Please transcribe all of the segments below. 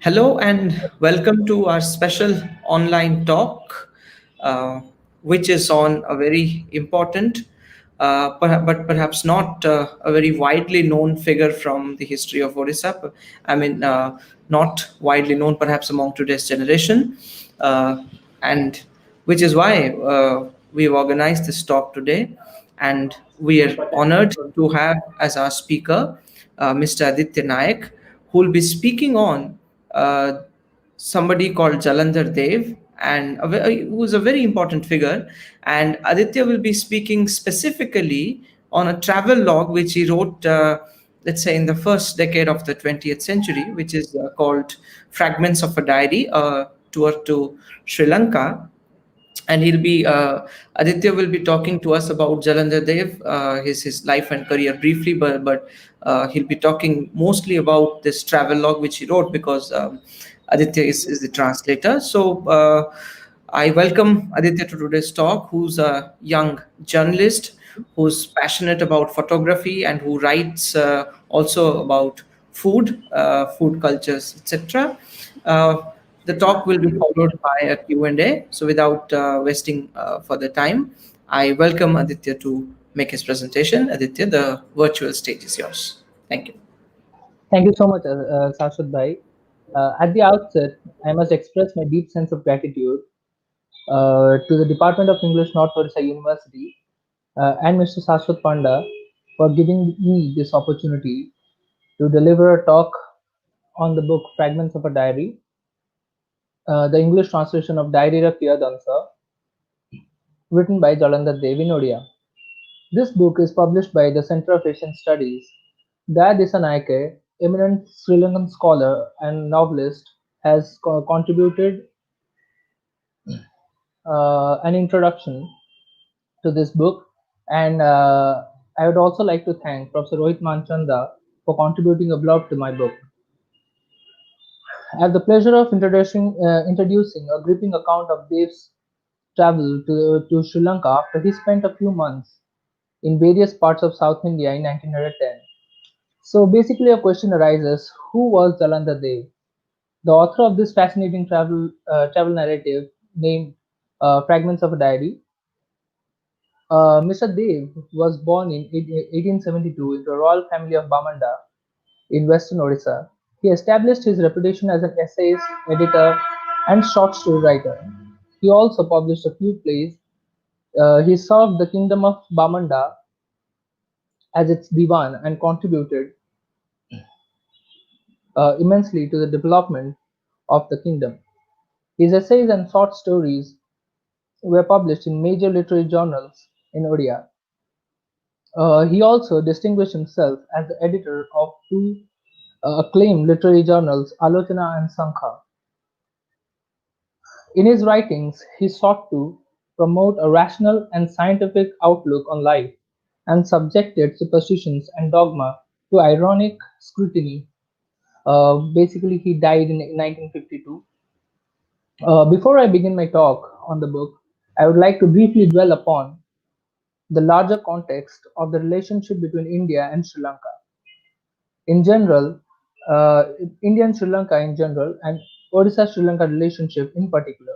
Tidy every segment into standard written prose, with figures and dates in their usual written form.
Hello and welcome to our special online talk, uh, which is on a very important, but perhaps not a very widely known figure from the history of Odisha. I mean, not widely known perhaps among today's generation, uh, and which is why we've organized this talk today. And we are honored to have as our speaker Mr. Aditya Nayak, who will be speaking on uh, somebody called Jalandhar Dev, and who is a very important figure. And Aditya will be speaking specifically on a travel log which he wrote, let's say, in the first decade of the 20th century, which is called Fragments of a Diary, a tour to Sri Lanka. And he'll be Aditya will be talking to us about Jalandhar Dev, his life and career briefly, but he'll be talking mostly about this travel log which he wrote because Aditya is the translator. So I welcome Aditya to today's talk, who's a young journalist who's passionate about photography and who writes also about food, food cultures, etc. Uh, the talk will be followed by a Q&A. So without wasting further time, I welcome Aditya to make his presentation. Aditya, the virtual stage is yours. Thank you. Thank you so much, Sashwat Bhai. At the outset, I must express my deep sense of gratitude to the Department of English, North Odisha University, and Mr. Sashwat Panda for giving me this opportunity to deliver a talk on the book Fragments of a Diary, the English translation of Diary of Dansa, written by Jalandhar Dev in Odia. This book is published by the Center of Asian Studies. Aditya Nayak, eminent Sri Lankan scholar and novelist, has contributed an introduction to this book, and I would also like to thank Professor Rohit Manchanda for contributing a blog to my book. I have the pleasure of introducing a gripping account of Dev's travel to Sri Lanka after he spent a few months in various parts of South India in 1910. So basically, a question arises: who was Jalandhar Dev? The author of this fascinating travel narrative, named "Fragments of a Diary," Mr. Dev was born in 1872 into a royal family of Bamanda in western Odisha. He established his reputation as an essayist, editor, and short story writer. He also published a few plays. He served the kingdom of Bamanda as its divan and contributed immensely to the development of the kingdom. His essays and short stories were published in major literary journals in Odia. He also distinguished himself as the editor of two acclaimed literary journals, Alochana and Sankha. In his writings, he sought to promote a rational and scientific outlook on life and subjected superstitions and dogma to ironic scrutiny. Basically, he died in 1952. Before I begin my talk on the book, I would like to briefly dwell upon the larger context of the relationship between India and Sri Lanka. In general, uh, India and Sri Lanka in general, and Odisha Sri Lanka relationship in particular.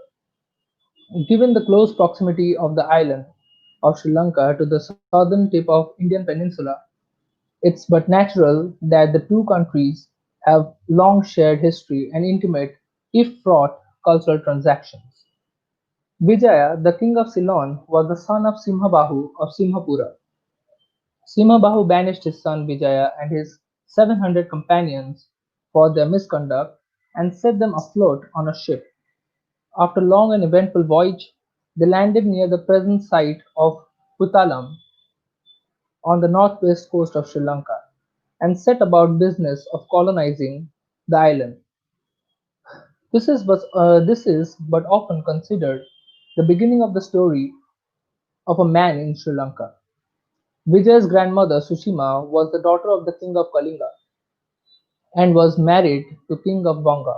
Given the close proximity of the island of Sri Lanka to the southern tip of Indian peninsula, it's but natural that the two countries have long shared history and intimate, if fraught, cultural transactions. Vijaya, the king of Ceylon, was the son of Simhabahu of Simhapura. Simhabahu banished his son Vijaya and his 700 companions for their misconduct and set them afloat on a ship. After a long and eventful voyage, they landed near the present site of Puttalam on the northwest coast of Sri Lanka and set about business of colonizing the island. This is but often considered the beginning of the story of a man in Sri Lanka. Vijaya's grandmother Sushima was the daughter of the king of Kalinga and was married to king of Bonga.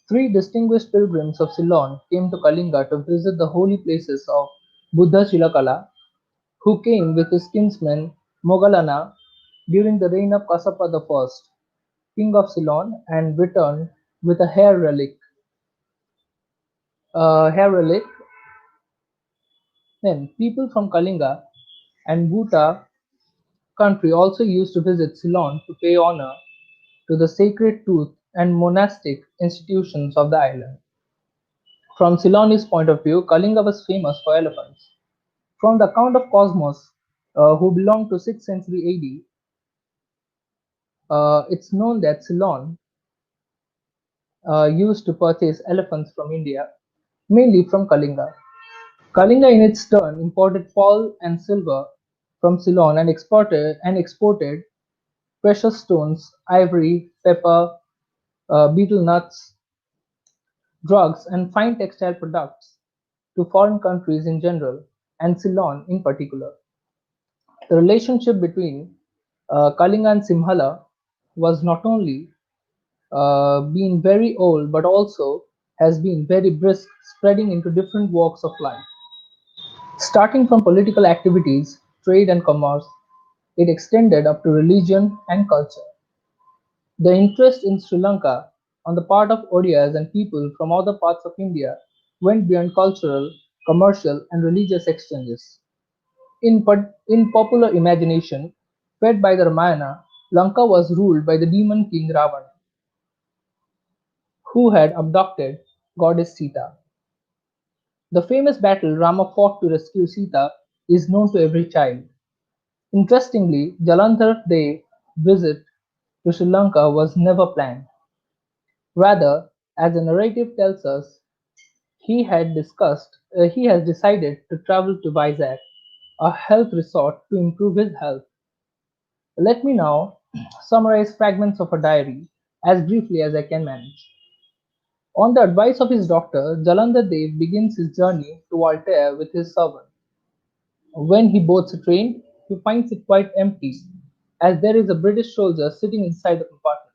Three distinguished pilgrims of Ceylon came to Kalinga to visit the holy places of Buddha Shilakala, who came with his kinsman Moggallana during the reign of Kasapa I, king of Ceylon, and returned with a hair relic. Hair relic. Then people from Kalinga and Bhuta country also used to visit Ceylon to pay honor to the sacred tooth and monastic institutions of the island. From Ceylonese point of view, Kalinga was famous for elephants. From the account of Cosmos, who belonged to 6th century AD, it's known that Ceylon used to purchase elephants from India, mainly from Kalinga. Kalinga in its turn imported pearl and silver from Ceylon and exported precious stones, ivory, pepper, betel nuts, drugs, and fine textile products to foreign countries in general, and Ceylon in particular. The relationship between Kalinga and Simhala was not only been very old but also has been very brisk, spreading into different walks of life. Starting from political activities, trade, and commerce, it extended up to religion and culture. The interest in Sri Lanka on the part of Odias and people from other parts of India went beyond cultural, commercial, and religious exchanges. In popular imagination, fed by the Ramayana, Lanka was ruled by the demon king Ravana, who had abducted goddess Sita. The famous battle Rama fought to rescue Sita is known to every child. Interestingly, Jalandhar Dev's visit to Sri Lanka was never planned. Rather, as the narrative tells us, he has decided to travel to Vizag, a health resort, to improve his health. Let me now summarize fragments of a diary as briefly as I can manage. On the advice of his doctor, Jalandhar Dev begins his journey to Altair with his servant. When he boards a train, he finds it quite empty, as there is a British soldier sitting inside the compartment.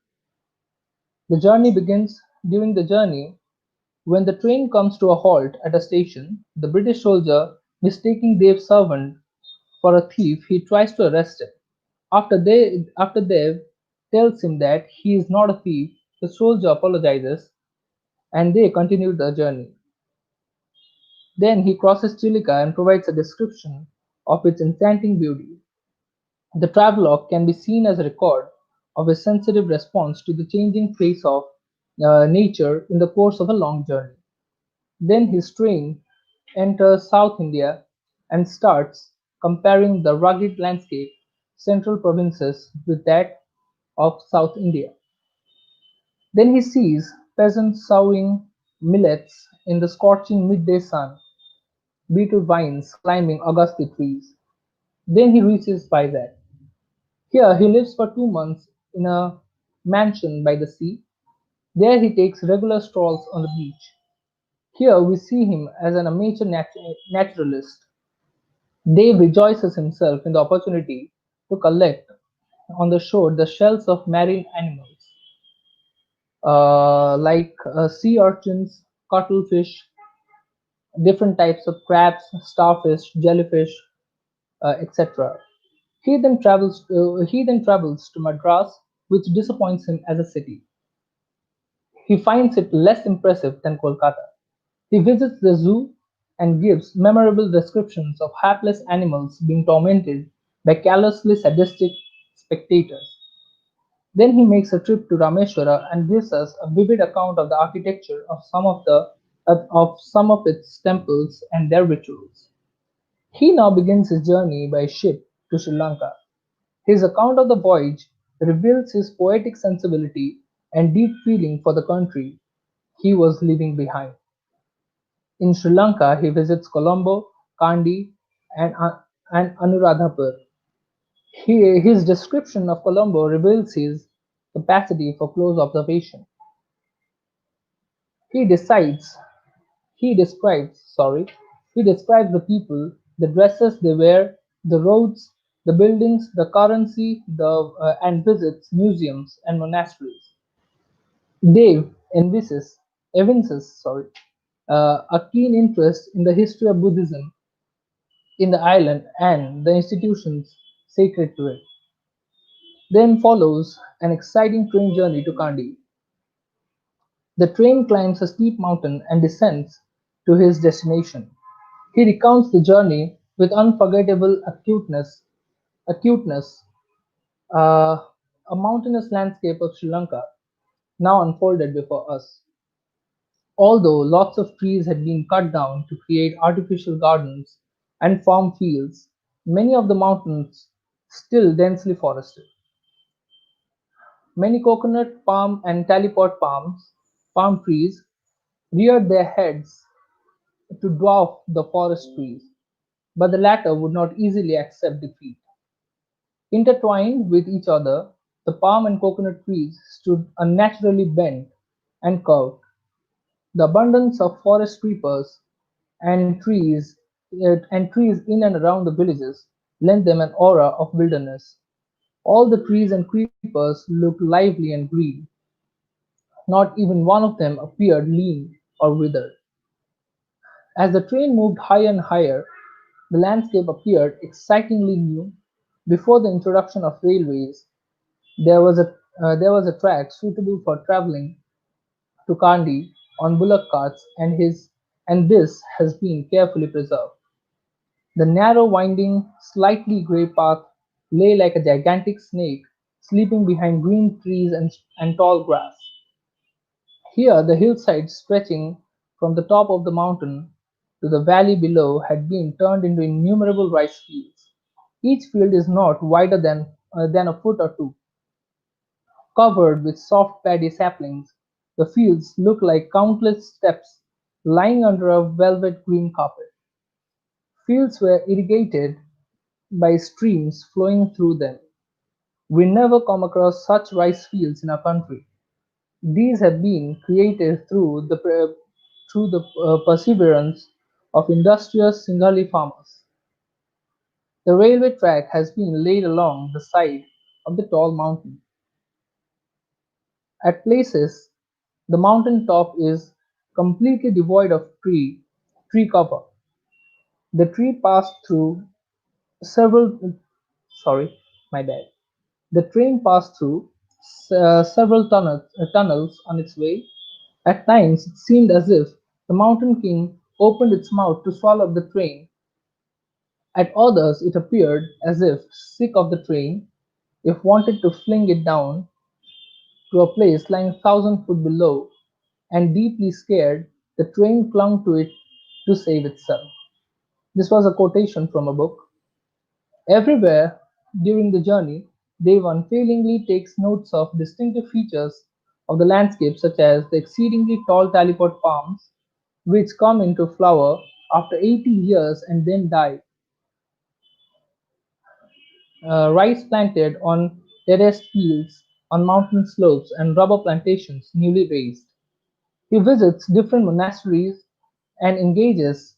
The journey begins. During the journey, when the train comes to a halt at a station, the British soldier, mistaking Dev's servant for a thief, he tries to arrest him. After Dev tells him that he is not a thief, the soldier apologizes and they continue the journey. Then he crosses Chilika and provides a description of its enchanting beauty. The travelogue can be seen as a record of his sensitive response to the changing face of nature in the course of a long journey. Then his train enters South India and starts comparing the rugged landscape central provinces with that of South India. Then he sees peasants sowing millets in the scorching midday sun, beetle vines climbing Agasti trees. Then he reaches Vizag. Here he lives for 2 months in a mansion by the sea. There he takes regular strolls on the beach. Here we see him as an amateur naturalist. Dave rejoices himself in the opportunity to collect on the shore the shells of marine animals like sea urchins, cuttlefish, different types of crabs, starfish, jellyfish, etc. He then travels to Madras, which disappoints him as a city. He finds it less impressive than Kolkata. He visits the zoo and gives memorable descriptions of hapless animals being tormented by callously sadistic spectators. Then he makes a trip to Rameshwara and gives us a vivid account of the architecture of some of its temples and their rituals. He now begins his journey by ship to Sri Lanka. His account of the voyage reveals his poetic sensibility and deep feeling for the country he was leaving behind. In Sri Lanka, he visits Colombo, Kandy, and Anuradhapur. His description of Colombo reveals his capacity for close observation. He decides he describes sorry he describes the people, the dresses they wear, the roads, the buildings, the currency, and visits museums and monasteries. Dave evinces a keen interest in the history of Buddhism in the island and the institutions sacred to it. Then follows an exciting train journey to Kandy. The train climbs a steep mountain and descends to his destination. He recounts the journey with unforgettable acuteness, uh, a mountainous landscape of Sri Lanka now unfolded before us. Although lots of trees had been cut down to create artificial gardens and farm fields, many of the mountains still densely forested. Many coconut, palm, and palm trees, reared their heads to dwarf the forest trees, but the latter would not easily accept defeat. Intertwined with each other, the palm and coconut trees stood unnaturally bent and curved. The abundance of forest creepers and trees in and around the villages lent them an aura of wilderness. All the trees and creepers looked lively and green. Not even one of them appeared lean or withered. As the train moved higher and higher, the landscape appeared excitingly new. Before the introduction of railways, there was a track suitable for travelling to Kandy on bullock carts, and this has been carefully preserved. The narrow, winding, slightly grey path lay like a gigantic snake sleeping behind green trees and tall grass. Here the hillside stretching from the top of the mountain to the valley below had been turned into innumerable rice fields. Each field is not wider than a foot or two. Covered with soft paddy saplings, the fields look like countless steps lying under a velvet green carpet. Fields were irrigated by streams flowing through them. We never come across such rice fields in our country. These have been created through the perseverance of industrious Singhali farmers. The railway track has been laid along the side of the tall mountain. At places, the mountain top is completely devoid of tree cover. The tree passed through several sorry, my bad. The train passed through several tunnels on its way. At times it seemed as if the Mountain King opened its mouth to swallow up the train. At others it appeared as if sick of the train, if wanted to fling it down to a place lying 1,000 feet below, and deeply scared, the train clung to it to save itself. This was a quotation from a book. Everywhere during the journey, Dave unfailingly takes notes of distinctive features of the landscape, such as the exceedingly tall talipot palms, which come into flower after 80 years and then die, rice planted on terraced fields on mountain slopes, and rubber plantations newly raised. He visits different monasteries and engages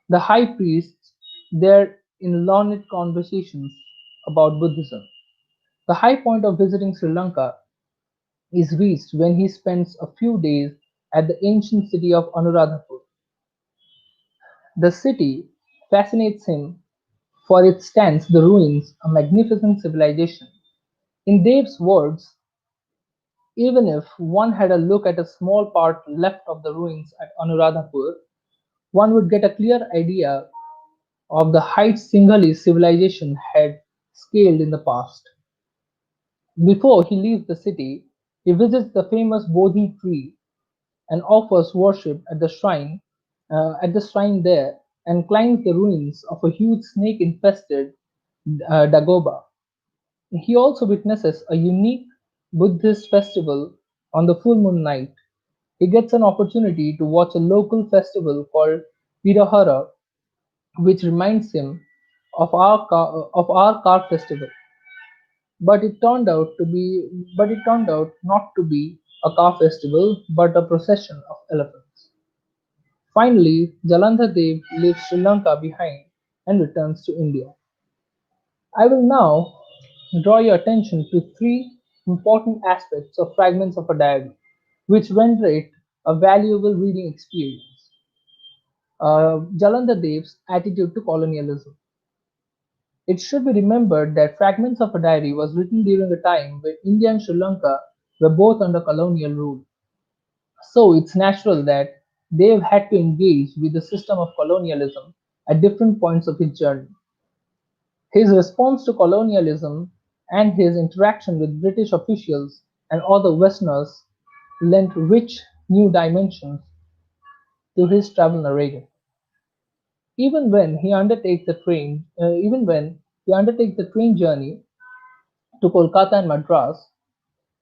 the high priests there in learned conversations about Buddhism. The high point of visiting Sri Lanka is reached when he spends a few days at the ancient city of Anuradhapur. The city fascinates him for it stands the ruins of a magnificent civilization. In Dev's words, even if one had a look at a small part left of the ruins at Anuradhapur, one would get a clear idea of the heights Singhali civilization had scaled in the past. Before he leaves the city, he visits the famous Bodhi tree and offers worship at the shrine there, and climbs the ruins of a huge snake-infested dagoba. He also witnesses a unique Buddhist festival on the full moon night. He gets an opportunity to watch a local festival called Virahara, which reminds him of our car festival. But it turned out not to be a car festival, but a procession of elephants. Finally, Jalandhar Dev leaves Sri Lanka behind and returns to India. I will now draw your attention to three important aspects of fragments of a diary, which render it a valuable reading experience. Jalandhar Dev's attitude to colonialism. It should be remembered that Fragments of a Diary was written during a time when India and Sri Lanka were both under colonial rule. So it's natural that they've had to engage with the system of colonialism at different points of his journey. His response to colonialism and his interaction with British officials and other Westerners lent rich new dimensions to his travel narrative. Even when he undertakes the train journey to Kolkata and Madras,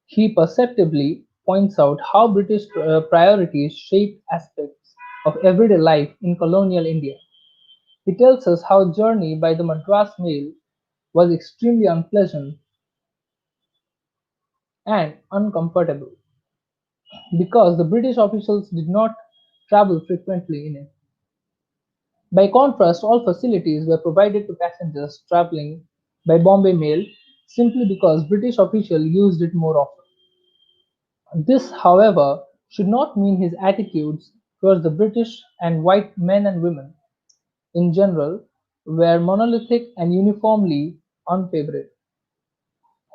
he perceptibly points out how British priorities shaped aspects of everyday life in colonial India. He tells us how journey by the Madras mail was extremely unpleasant and uncomfortable because the British officials did not travel frequently in it. By contrast, all facilities were provided to passengers traveling by Bombay Mail simply because British officials used it more often. This, however, should not mean his attitudes towards the British and white men and women in general were monolithic and uniformly unfavorable.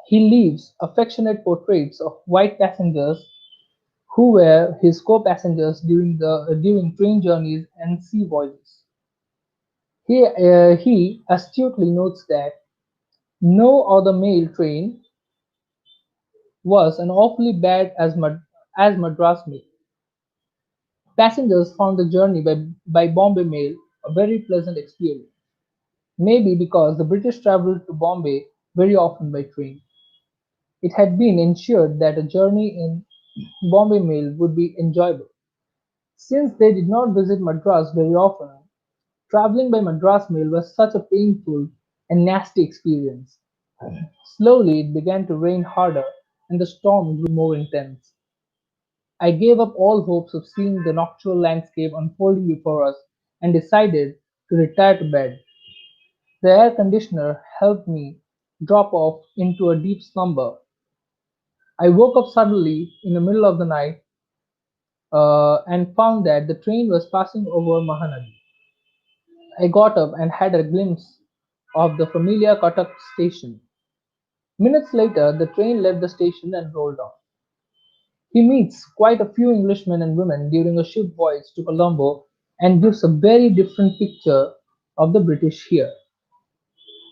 He leaves affectionate portraits of white passengers who were his co-passengers during train journeys and sea voyages. He astutely notes that no other mail train was as awfully bad as Madras Mail. Passengers found the journey by Bombay Mail a very pleasant experience, maybe because the British travelled to Bombay very often by train. It had been ensured that a journey in Bombay Mail would be enjoyable. Since they did not visit Madras very often, travelling by Madras Mail was such a painful and nasty experience. Slowly it began to rain harder and the storm grew more intense. I gave up all hopes of seeing the nocturnal landscape unfolding before us and decided to retire to bed. The air conditioner helped me drop off into a deep slumber. I woke up suddenly in the middle of the night and found that the train was passing over Mahanadi. I got up and had a glimpse of the familiar Cuttack station. Minutes later, the train left the station and rolled on. He meets quite a few Englishmen and women during a ship voyage to Colombo and gives a very different picture of the British here.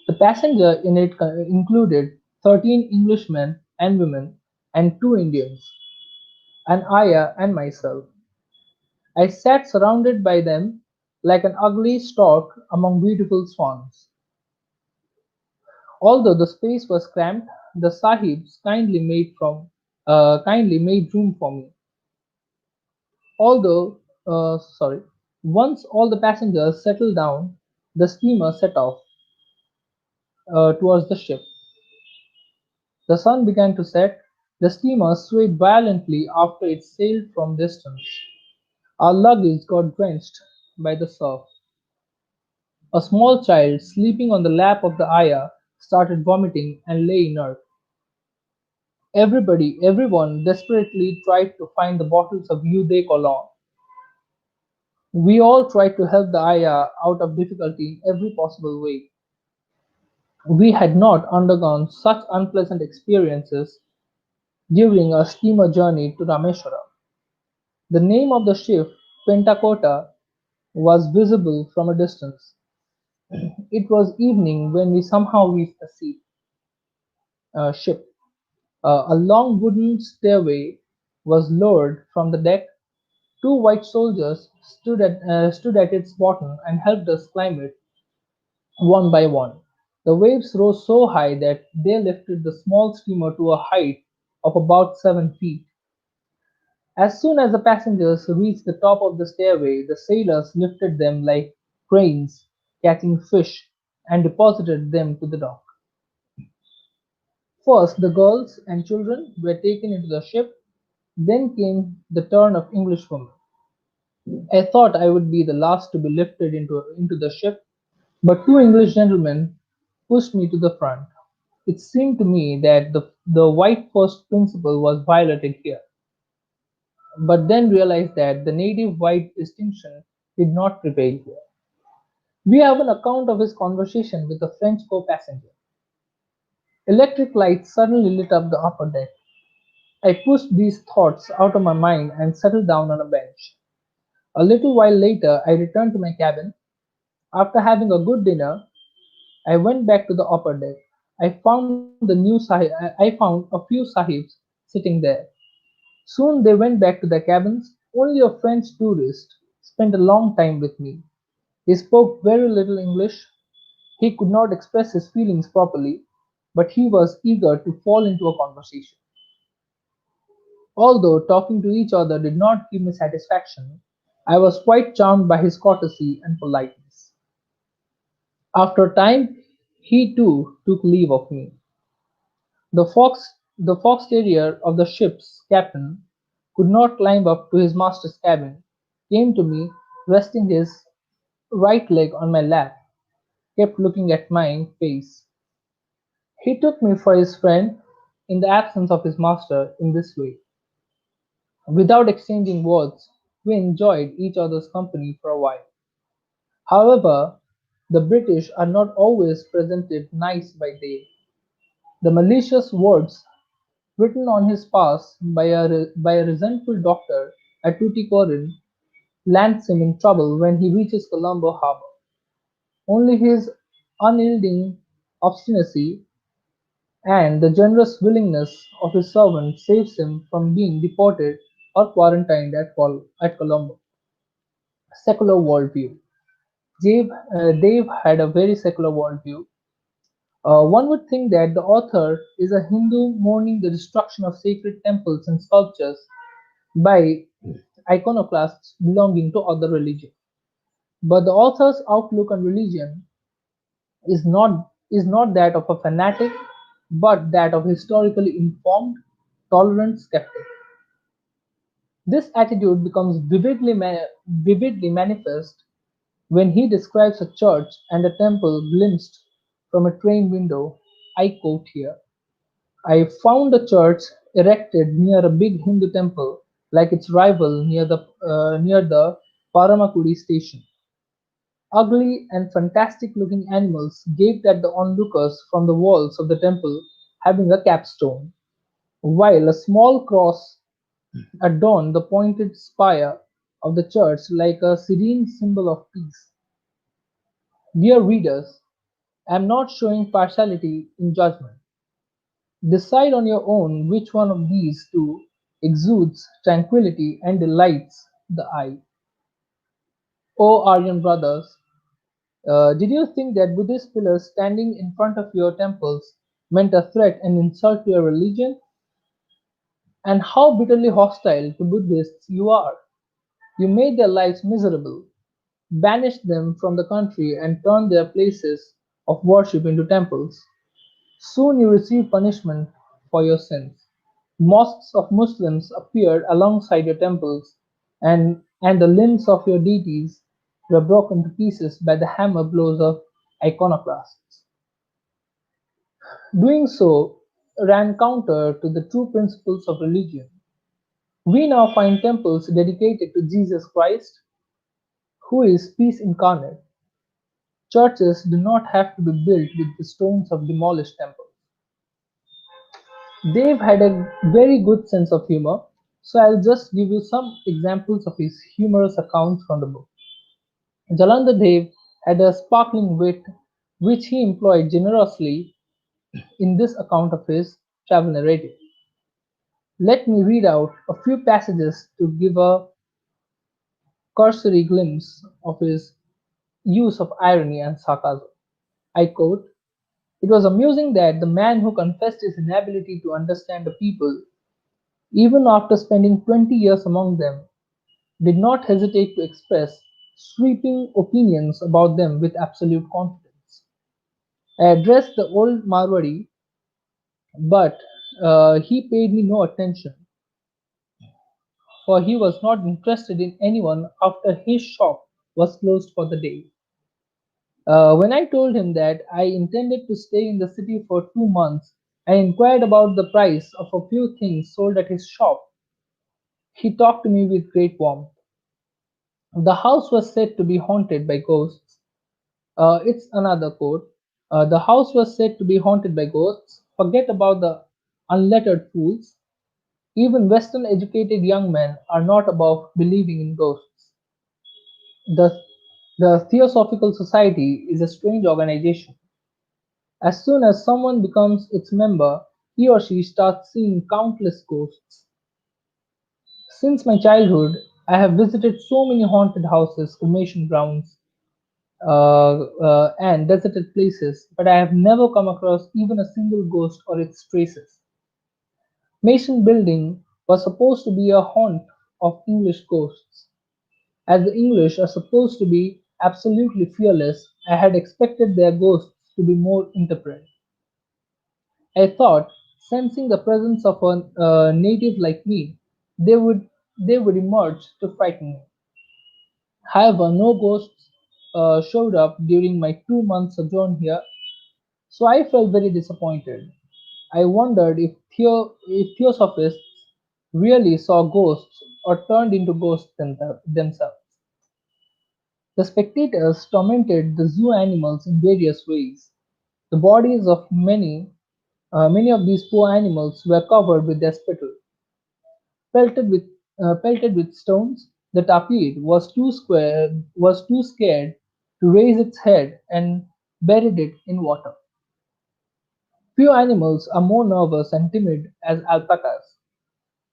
The passengers in it included 13 Englishmen and women and 2 Indians, an ayah and myself. I sat surrounded by them like an ugly stork among beautiful swans. Although the space was cramped, the sahibs kindly made room for me. Although, sorry, once all the passengers settled down, the steamer set off towards the ship. The sun began to set. The steamer swayed violently after it sailed from distance. Our luggage got drenched by the surf. A small child, sleeping on the lap of the ayah, started vomiting and lay inert. Everyone desperately tried to find the bottles of eau de cologne. We all tried to help the ayah out of difficulty in every possible way. We had not undergone such unpleasant experiences during our steamer journey to Rameshwaram. The name of the ship, Pentakota, was visible from a distance. It was evening when we somehow reached the ship. A long wooden stairway was lowered from the deck. Two white soldiers stood at its bottom and helped us climb it one by one. The waves rose so high that they lifted the small steamer to a height of about 7 feet. As soon as the passengers reached the top of the stairway, the sailors lifted them like cranes catching fish and deposited them to the dock. First, the girls and children were taken into the ship, then came the turn of Englishwomen. I thought I would be the last to be lifted into the ship, but 2 English gentlemen pushed me to the front. It seemed to me that the white first principle was violated here, but then realized that the native white distinction did not prevail here. We have an account of his conversation with a French co-passenger. Electric lights suddenly lit up the upper deck. I pushed these thoughts out of my mind and settled down on a bench. A little while later, I returned to my cabin. After having a good dinner, I went back to the upper deck. I found a few sahibs sitting there. Soon they went back to their cabins. Only a French tourist spent a long time with me. He spoke very little English. He could not express his feelings properly, but he was eager to fall into a conversation. Although talking to each other did not give me satisfaction, I was quite charmed by his courtesy and politeness. After a time, he too took leave of me. The fox terrier of the ship's captain could not climb up to his master's cabin, came to me, resting his right leg on my lap, kept looking at my face. He took me for his friend in the absence of his master in this way. Without exchanging words, we enjoyed each other's company for a while. However, the British are not always presented nice by day. The malicious words written on his pass by a resentful doctor at Tuticorin lands him in trouble when he reaches Colombo harbor. Only his unyielding obstinacy and the generous willingness of his servant saves him from being deported or quarantined at Colombo. Secular worldview. Dave had a very secular worldview. One would think that the author is a Hindu mourning the destruction of sacred temples and sculptures by iconoclasts belonging to other religions. But the author's outlook on religion is not that of a fanatic, but that of historically informed, tolerant skeptic. This attitude becomes vividly manifest when he describes a church and a temple glimpsed from a train window. I quote here: I found a church erected near a big Hindu temple, like its rival near the Paramakudi station. Ugly and fantastic looking animals gaped at the onlookers from the walls of the temple having a capstone, while a small cross adorned the pointed spire of the church like a serene symbol of peace. Dear readers, I am not showing partiality in judgment. Decide on your own which one of these two exudes tranquillity and delights the eye. O Aryan brothers, did you think that Buddhist pillars standing in front of your temples meant a threat and insult to your religion? And how bitterly hostile to Buddhists you are! You made their lives miserable, banished them from the country, and turned their places of worship into temples. Soon you received punishment for your sins. Mosques of Muslims appeared alongside your temples, and the limbs of your deities were broken to pieces by the hammer blows of iconoclasts. Doing so ran counter to the true principles of religion. We now find temples dedicated to Jesus Christ, who is peace incarnate. Churches do not have to be built with the stones of demolished temples. Dave had a very good sense of humor, so I'll just give you some examples of his humorous accounts from the book. Jalandhar Dev had a sparkling wit which he employed generously in this account of his travel narrative. Let me read out a few passages to give a cursory glimpse of his use of irony and sarcasm. I quote: It was amusing that the man who confessed his inability to understand the people, even after spending 20 years among them, did not hesitate to express sweeping opinions about them with absolute confidence. I addressed the old Marwari, but he paid me no attention, for he was not interested in anyone after his shop was closed for the day. When I told him that I intended to stay in the city for 2 months, I inquired about the price of a few things sold at his shop. He talked to me with great warmth. The house was said to be haunted by ghosts. It's another quote. The house was said to be haunted by ghosts. Forget about the unlettered fools. Even Western educated young men are not above believing in ghosts. The, the Theosophical Society is a strange organization. As soon as someone becomes its member, he or she starts seeing countless ghosts. Since my childhood, I have visited so many haunted houses, cremation grounds, and deserted places, but I have never come across even a single ghost or its traces. Mason Building was supposed to be a haunt of English ghosts. As the English are supposed to be absolutely fearless, I had expected their ghosts to be more intemperate. I thought, sensing the presence of a native like me, they would they would emerge to frighten me. However, no ghosts showed up during my 2 months sojourn here, so I felt very disappointed. I wondered if theosophists really saw ghosts or turned into ghosts themselves. The spectators tormented the zoo animals in various ways. The bodies of many of these poor animals were covered with their spittle, pelted with stones. The tapir was too scared to raise its head and buried it in water. Few animals are more nervous and timid as alpacas,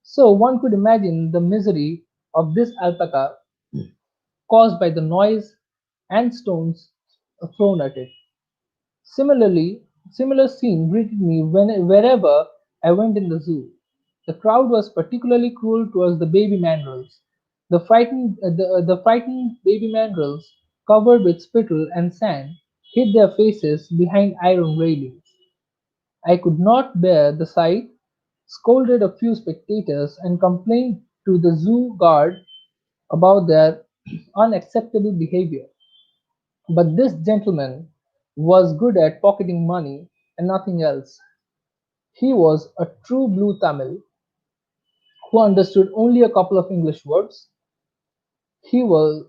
so one could imagine the misery of this alpaca caused by the noise and stones thrown at it. Similar scene greeted me wherever I went in the zoo. The crowd was particularly cruel towards the baby mandrills. The frightened baby mandrills, covered with spittle and sand, hid their faces behind iron railings. I could not bear the sight, scolded a few spectators, and complained to the zoo guard about their unacceptable behavior. But this gentleman was good at pocketing money and nothing else. He was a true blue Tamil who understood only a couple of English words. He was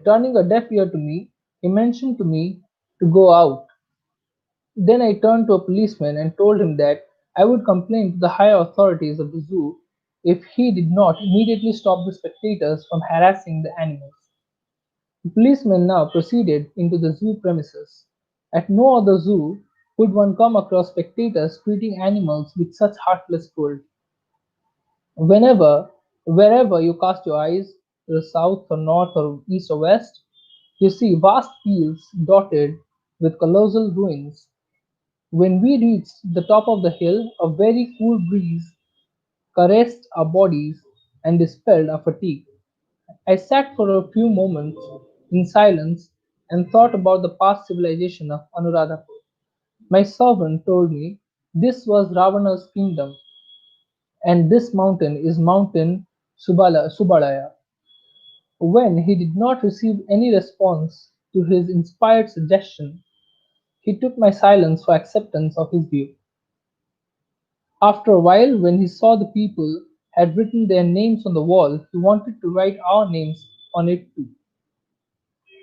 turning a deaf ear to me. He mentioned to me to go out. Then I turned to a policeman and told him that I would complain to the higher authorities of the zoo if he did not immediately stop the spectators from harassing the animals. The policeman now proceeded into the zoo premises. At no other zoo would one come across spectators treating animals with such heartless cruelty. Whenever, Wherever you cast your eyes, to the south or north or east or west, you see vast fields dotted with colossal ruins. When we reached the top of the hill, a very cool breeze caressed our bodies and dispelled our fatigue. I sat for a few moments in silence and thought about the past civilization of Anuradhapur. My servant told me this was Ravana's kingdom, and this mountain is Mountain Subalaya. When he did not receive any response to his inspired suggestion, he took my silence for acceptance of his view. After a while, when he saw the people had written their names on the wall, he wanted to write our names on it too.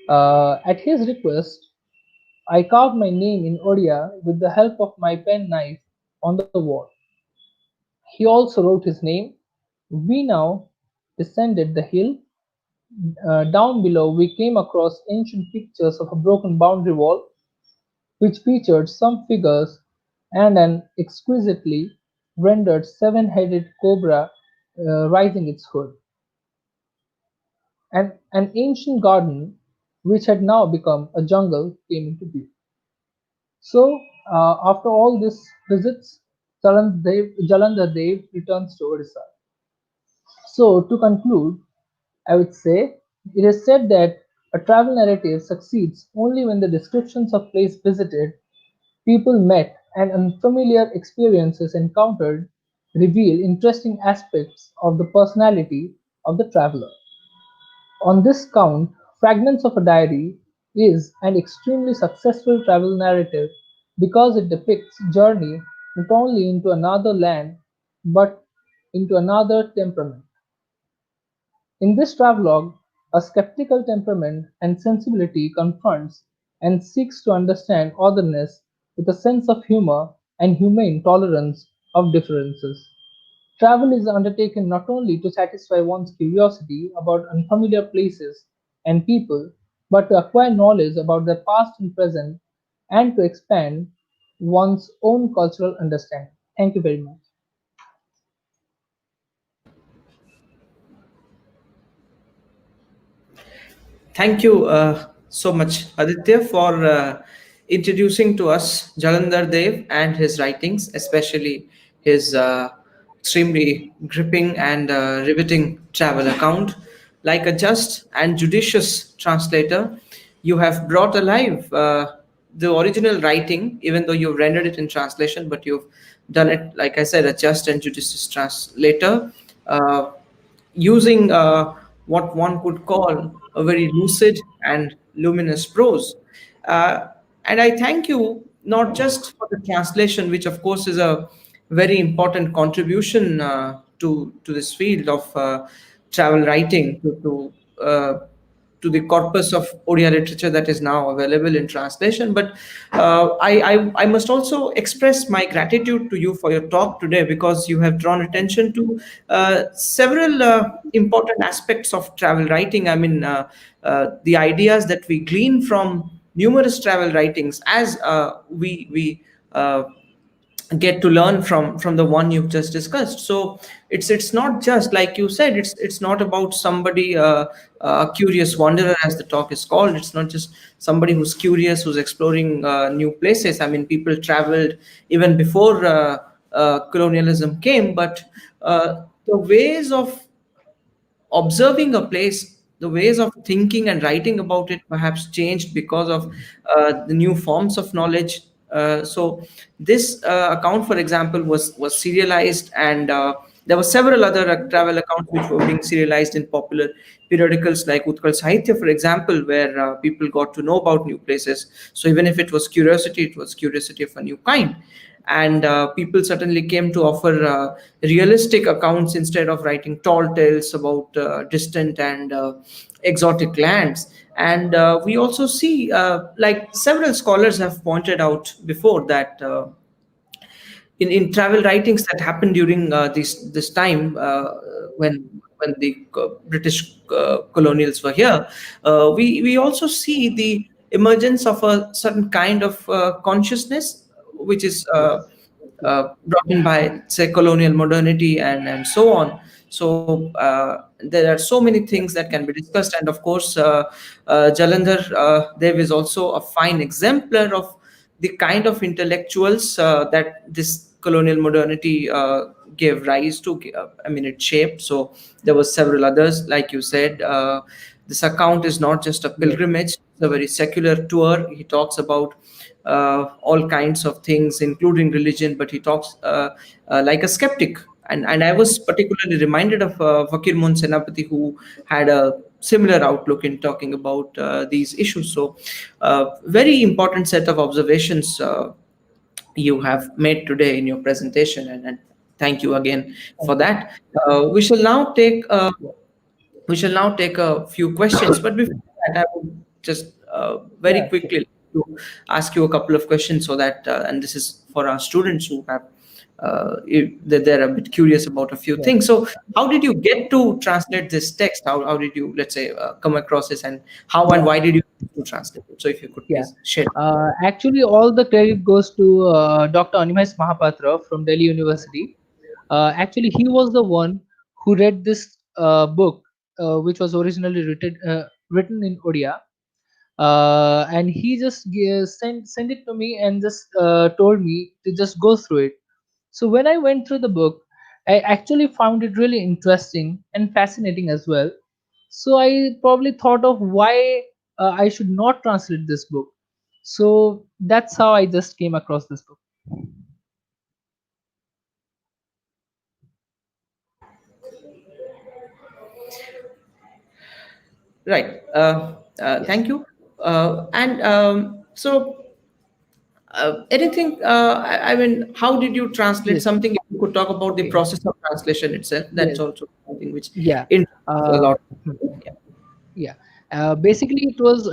At his request, I carved my name in Odia with the help of my penknife on the wall. He also wrote his name. We now descended the hill. Down below, we came across ancient pictures of a broken boundary wall, which featured some figures and an exquisitely rendered seven-headed cobra rising its hood. An ancient garden, which had now become a jungle, came into view. So, after all these visits, Jalandhar Dev returns to Odisha. So, to conclude, I would say it is said that a travel narrative succeeds only when the descriptions of place visited, people met, and unfamiliar experiences encountered reveal interesting aspects of the personality of the traveler. On this count, Fragments of a Diary is an extremely successful travel narrative because it depicts journey not only into another land but into another temperament. In this travelogue, a skeptical temperament and sensibility confronts and seeks to understand otherness with a sense of humor and humane tolerance of differences. Travel is undertaken not only to satisfy one's curiosity about unfamiliar places and people, but to acquire knowledge about their past and present and to expand one's own cultural understanding. Thank you very much. Thank you so much, Aditya, for introducing to us Jalandhar Dev and his writings, especially his extremely gripping and riveting travel account. Like a just and judicious translator, you have brought alive the original writing, even though you've rendered it in translation, but you've done it, like I said, a just and judicious translator. Using what one could call a very lucid and luminous prose. Uh, and I thank you not just for the translation, which of course is a very important contribution to this field of travel writing, to the corpus of Odia literature that is now available in translation. But I must also express my gratitude to you for your talk today, because you have drawn attention to several important aspects of travel writing. I mean, the ideas that we glean from numerous travel writings, as we get to learn from the one you've just discussed. So it's not just like you said, it's not about somebody a curious wanderer, as the talk is called. It's not just somebody who's curious, who's exploring new places. I mean, people traveled even before colonialism came, but the ways of observing a place, the ways of thinking and writing about it perhaps changed because of the new forms of knowledge. So this account, for example, was serialized, and there were several other travel accounts which were being serialized in popular periodicals like Utkal Sahitya, for example, where people got to know about new places. So even if it was curiosity of a new kind. And people certainly came to offer realistic accounts instead of writing tall tales about distant and exotic lands. And we also see, like several scholars have pointed out before, that in travel writings that happened during this time, when the British colonials were here, we also see the emergence of a certain kind of consciousness, which is brought in by, say, colonial modernity and so on. So there are so many things that can be discussed, and of course, Jalandhar Dev is also a fine exemplar of the kind of intellectuals that this colonial modernity gave rise to. I mean, it shaped. So there were several others, like you said. This account is not just a Yes, pilgrimage; it's a very secular tour. He talks about all kinds of things, including religion, but he talks like a skeptic. And I was particularly reminded of Fakir Mun Senapati, who had a similar outlook in talking about these issues. So, very important set of observations you have made today in your presentation, and thank you again for thank you. that. We shall now take a few questions, but before that, I would just very Yeah, sure. quickly like to ask you a couple of questions, so that, and this is for our students who have, that they're a bit curious about a few Yeah, things. So, how did you get to translate this text? How did you, let's say, come across this, and how and yeah, why did you to translate it? So, if you could yeah. please share. Actually, all the credit goes to Dr. Animesh Mahapatra from Delhi University. Actually, he was the one who read this book, which was originally written in Odia, and he just sent it to me and just told me to just go through it. So when I went through the book, I actually found it really interesting and fascinating as well. So I probably thought of why I should not translate this book. So that's how I just came across this book. Right. Yes, Thank you. And so, anything? I mean, how did you translate yes, something? If you could talk about the okay, process of translation itself, that's yes, also something which yeah. interests a Uh, lot. hmm. Yeah. Yeah. Basically, it was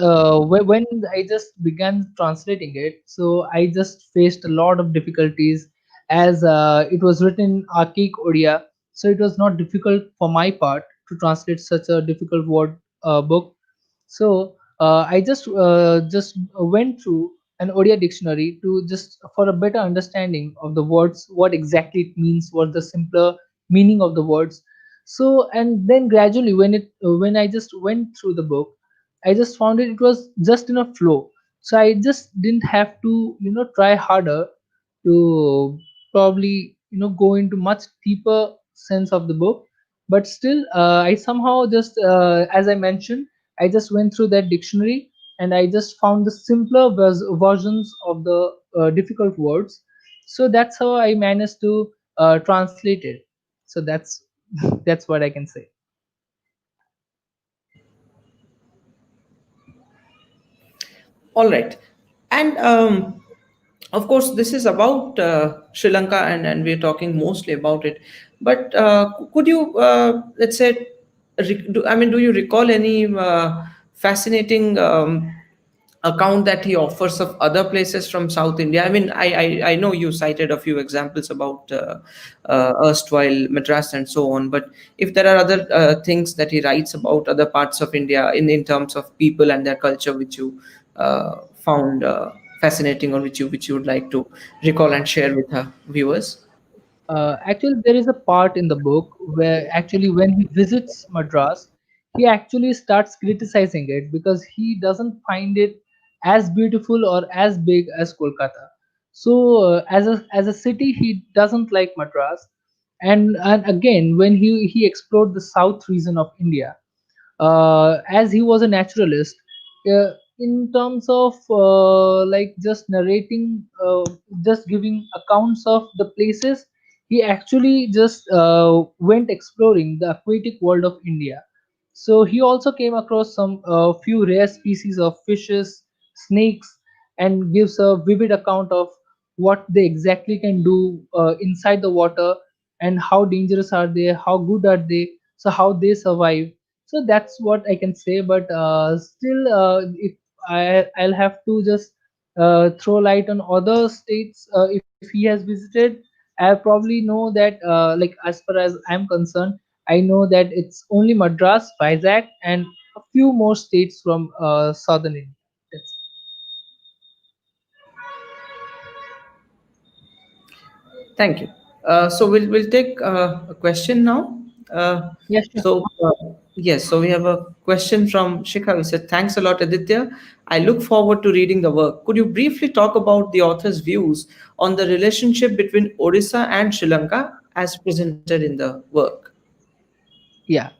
when I just began translating it. So I just faced a lot of difficulties as it was written in archaic Odia. so it was not difficult for my part to translate such a difficult word book. So I just went through an Odia dictionary to just for a better understanding of the words, what exactly it means, what the simpler meaning of the words. So and then gradually when I just went through the book, I just found it was just in a flow. So I just didn't have to try harder to probably go into much deeper sense of the book. But still I somehow just as I mentioned, I just went through that dictionary and I just found the simpler versions of the difficult words. So that's how I managed to translate it. So that's that's what I can say. All right. And of course, this is about Sri Lanka, and we're talking mostly about it. But could you, let's say, do you recall any fascinating account that he offers of other places from South India? I mean, I know you cited a few examples about erstwhile Madras and so on, but if there are other things that he writes about other parts of India in terms of people and their culture, which you found fascinating, or which you would like to recall and share with our viewers. Actually, there is a part in the book where actually when he visits Madras, he actually starts criticizing it because he doesn't find it as beautiful or as big as Kolkata. So as a city, he doesn't like Madras. And again, when he explored the south region of India, as he was a naturalist, in terms of like just narrating, just giving accounts of the places, he actually just went exploring the aquatic world of India. So he also came across some few rare species of fishes, snakes, and gives a vivid account of what they exactly can do inside the water, and how dangerous are they, how good are they, so how they survive. So that's what I can say. But still if I'll have to just throw light on other states if he has visited, I probably know that like as far as I'm concerned, I know that it's only Madras, Vizag, and a few more states from southern India. That's Thank you. So we'll take a question now. Uh, yeah, sure. yes, so we have a question from Shikha. We said, "Thanks a lot, Aditya. I look forward to reading the work. Could you briefly talk about the author's views on the relationship between Odisha and Sri Lanka as presented in the work?" Yeah,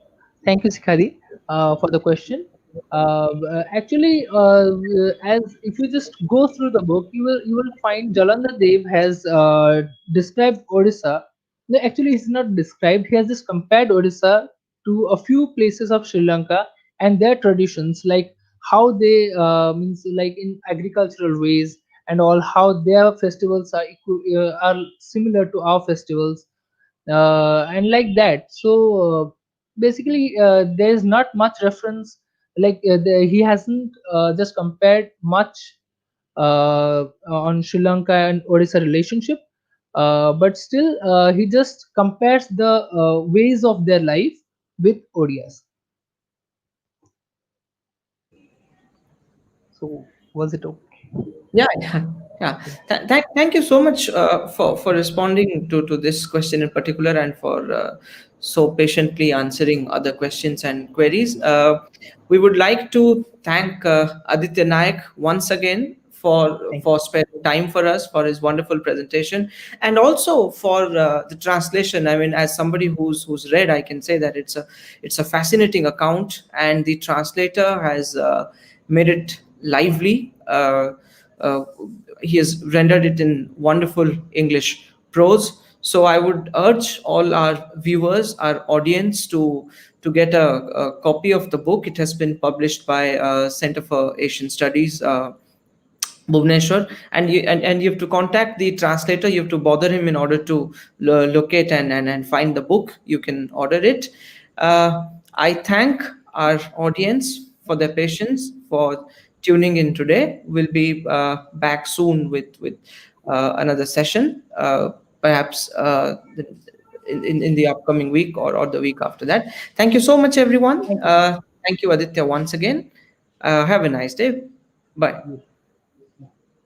thank you, Sikhari, for the question. Actually, as if you just go through the book, you will find Jalandhar Dev has described Odisha. No, actually, he's not described. He has just compared Odisha to a few places of Sri Lanka and their traditions, like how they means like in agricultural ways and all, how their festivals are similar to our festivals, and like that. So basically there is not much reference, like he hasn't just compared much on Sri Lanka and Odisha relationship, but still he just compares the ways of their life with Odias. So was it okay? Yeah, yeah, yeah. Thank you so much for responding to this question in particular, and for so patiently answering other questions and queries. We would like to thank Aditya Nayak once again Thank you. for sparing time for us, for his wonderful presentation, and also for the translation. I mean, as somebody who's read, I can say that it's a fascinating account, and the translator has made it lively. Uh, he has rendered it in wonderful English prose. So I would urge all our viewers, our audience, to get a copy of the book. It has been published by Center for Asian Studies, Bhubaneswar, and you have to contact the translator. You have to bother him in order to locate and find the book. You can order it. I thank our audience for their patience, for tuning in today. We'll be back soon with another session. Perhaps in the upcoming week, or the week after that. Thank you so much, everyone. Thank you. Thank you, Aditya, once again. Have a nice day. Bye.